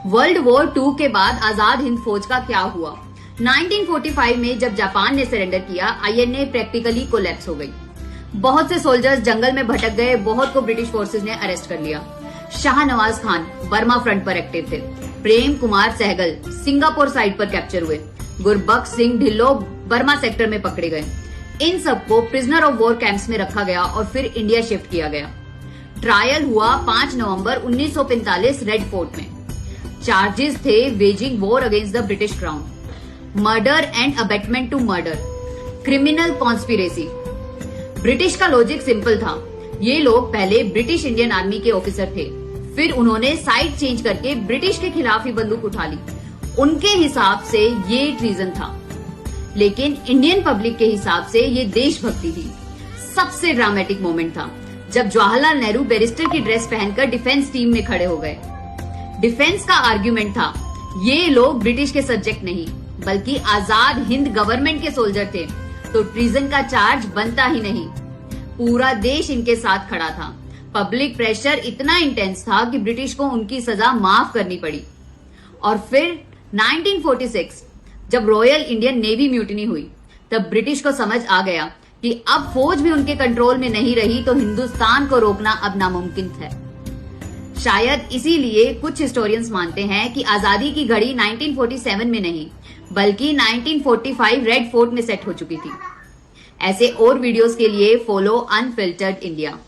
World war 2 के बाद आजाद हिंद फौज का क्या हुआ? 1945 में जब जापान ने सरेंडर किया, आईएनए प्रैक्टिकली कोलैप्स हो गई। बहुत से सोल्जर्स जंगल में भटक गए, बहुत को ब्रिटिश फोर्सेस ने अरेस्ट कर लिया। शाहनवाज खान बर्मा फ्रंट पर एक्टिव थे। प्रेम कुमार सहगल सिंगापुर साइड पर कैप्चर हुए। गुरबख्श सिंह ढिल्लो बर्मा सेक्टर में पकड़े गए। इन सबको प्रिजनर ऑफ वॉर कैंप्स में रखा गया और फिर इंडिया शिफ्ट किया गया। ट्रायल हुआ 5 नवंबर 1945 रेड फोर्ट में। चार्जेस थे waging war against the British crown, murder and abetment to murder, criminal conspiracy. British का लॉजिक सिंपल था, ये लोग पहले ब्रिटिश इंडियन आर्मी के ऑफिसर थे, फिर उन्होंने साइड चेंज करके ब्रिटिश के खिलाफ ही बंदूक उठा ली। उनके हिसाब से ये ट्रीजन था, लेकिन इंडियन पब्लिक के हिसाब से ये देशभक्ति थी। सबसे ड्रामेटिक मोमेंट था जब जवाहरलाल नेहरू बैरिस्टर की ड्रेस पहनकर डिफेंस टीम में खड़े हो गए। डिफेंस का आर्ग्यूमेंट था, ये लोग ब्रिटिश के सब्जेक्ट नहीं बल्कि आजाद हिंद गवर्नमेंट के सोल्जर थे, तो ट्रीजन का चार्ज बनता ही नहीं। पूरा देश इनके साथ खड़ा था। पब्लिक प्रेशर इतना इंटेंस था कि ब्रिटिश को उनकी सजा माफ करनी पड़ी। और फिर 1946 जब रॉयल इंडियन नेवी म्यूटिनी हुई, तब ब्रिटिश को समझ आ गया कि अब फौज भी उनके कंट्रोल में नहीं रही, तो हिंदुस्तान को रोकना अब नामुमकिन है। शायद इसीलिए कुछ हिस्टोरियंस मानते हैं कि आजादी की घड़ी 1947 में नहीं बल्कि 1945 रेड फोर्ट में सेट हो चुकी थी। ऐसे और वीडियोस के लिए फॉलो अनफिल्टर्ड इंडिया।